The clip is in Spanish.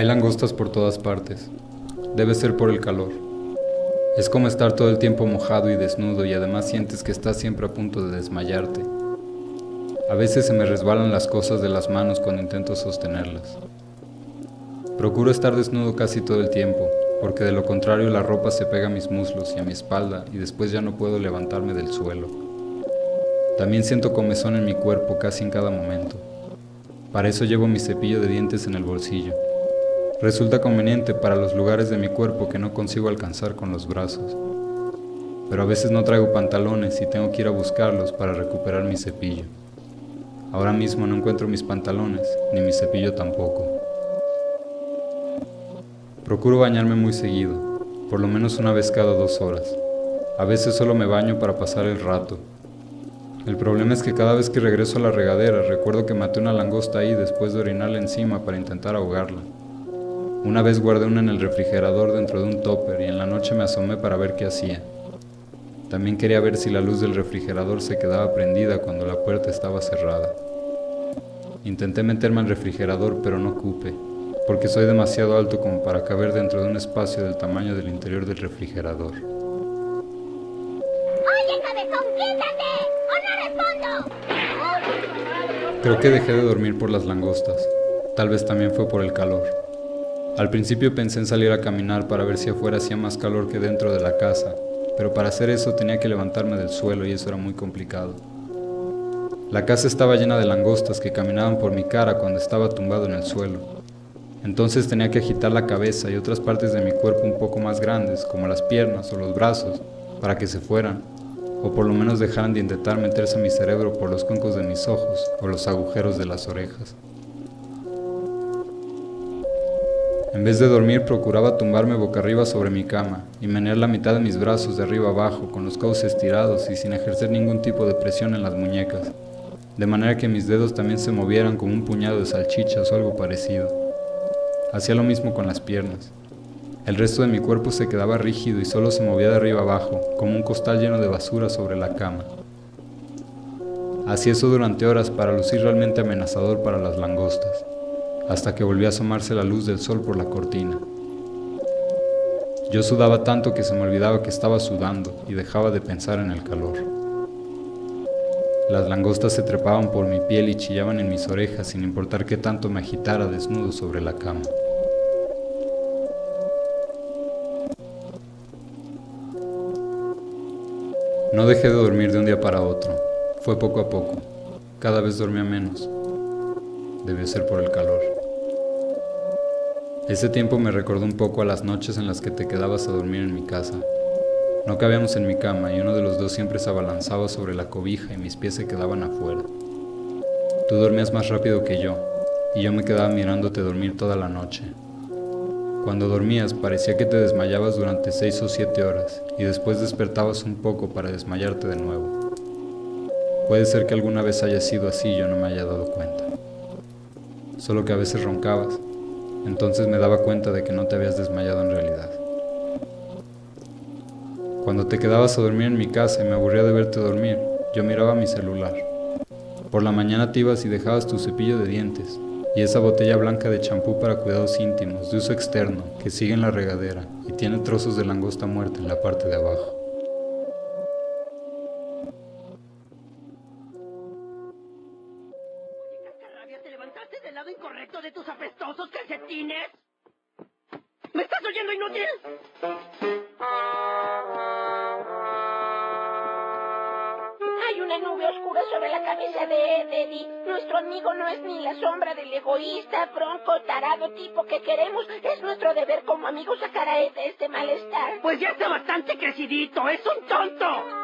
Hay langostas por todas partes. Debe ser por el calor. Es como estar todo el tiempo mojado y desnudo y además sientes que estás siempre a punto de desmayarte. A veces se me resbalan las cosas de las manos cuando intento sostenerlas. Procuro estar desnudo casi todo el tiempo, porque de lo contrario la ropa se pega a mis muslos y a mi espalda y después ya no puedo levantarme del suelo. También siento comezón en mi cuerpo casi en cada momento. Para eso llevo mi cepillo de dientes en el bolsillo. Resulta conveniente para los lugares de mi cuerpo que no consigo alcanzar con los brazos. Pero a veces no traigo pantalones y tengo que ir a buscarlos para recuperar mi cepillo. Ahora mismo no encuentro mis pantalones, ni mi cepillo tampoco. Procuro bañarme muy seguido, por lo menos una vez cada 2 horas. A veces solo me baño para pasar el rato. El problema es que cada vez que regreso a la regadera recuerdo que maté una langosta ahí después de orinarle encima para intentar ahogarla. Una vez guardé una en el refrigerador dentro de un tupper y en la noche me asomé para ver qué hacía. También quería ver si la luz del refrigerador se quedaba prendida cuando la puerta estaba cerrada. Intenté meterme al refrigerador pero no cupe, porque soy demasiado alto como para caber dentro de un espacio del tamaño del interior del refrigerador. ¡Oye, cabezón, quítate! ¡O no respondo! Creo que dejé de dormir por las langostas. Tal vez también fue por el calor. Al principio pensé en salir a caminar para ver si afuera hacía más calor que dentro de la casa, pero para hacer eso tenía que levantarme del suelo y eso era muy complicado. La casa estaba llena de langostas que caminaban por mi cara cuando estaba tumbado en el suelo. Entonces tenía que agitar la cabeza y otras partes de mi cuerpo un poco más grandes, como las piernas o los brazos, para que se fueran, o por lo menos dejaran de intentar meterse a mi cerebro por los cuencos de mis ojos o los agujeros de las orejas. En vez de dormir procuraba tumbarme boca arriba sobre mi cama y menear la mitad de mis brazos de arriba abajo con los codos estirados y sin ejercer ningún tipo de presión en las muñecas, de manera que mis dedos también se movieran como un puñado de salchichas o algo parecido. Hacía lo mismo con las piernas. El resto de mi cuerpo se quedaba rígido y solo se movía de arriba abajo, como un costal lleno de basura sobre la cama. Hacía eso durante horas para lucir realmente amenazador para las langostas, hasta que volvió a asomarse la luz del sol por la cortina. Yo sudaba tanto que se me olvidaba que estaba sudando y dejaba de pensar en el calor. Las langostas se trepaban por mi piel y chillaban en mis orejas sin importar qué tanto me agitara desnudo sobre la cama. No dejé de dormir de un día para otro. Fue poco a poco. Cada vez dormía menos. Debió ser por el calor. Ese tiempo me recordó un poco a las noches en las que te quedabas a dormir en mi casa. No cabíamos en mi cama y uno de los dos siempre se abalanzaba sobre la cobija y mis pies se quedaban afuera. Tú dormías más rápido que yo, y yo me quedaba mirándote dormir toda la noche. Cuando dormías parecía que te desmayabas durante 6 o 7 horas y después despertabas un poco para desmayarte de nuevo. Puede ser que alguna vez haya sido así y yo no me haya dado cuenta. Solo que a veces roncabas. Entonces me daba cuenta de que no te habías desmayado en realidad. Cuando te quedabas a dormir en mi casa y me aburría de verte dormir, yo miraba mi celular. Por la mañana te ibas y dejabas tu cepillo de dientes y esa botella blanca de champú para cuidados íntimos de uso externo que sigue en la regadera y tiene trozos de langosta muerta en la parte de abajo. ¿Te levantaste del lado incorrecto de tus apestosos calcetines? ¿Me estás oyendo, inútil? Hay una nube oscura sobre la cabeza de Eddie. Nuestro amigo no es ni la sombra del egoísta, bronco, tarado tipo que queremos. Es nuestro deber como amigos sacar a Ed de este malestar. Pues ya está bastante crecidito, es un tonto.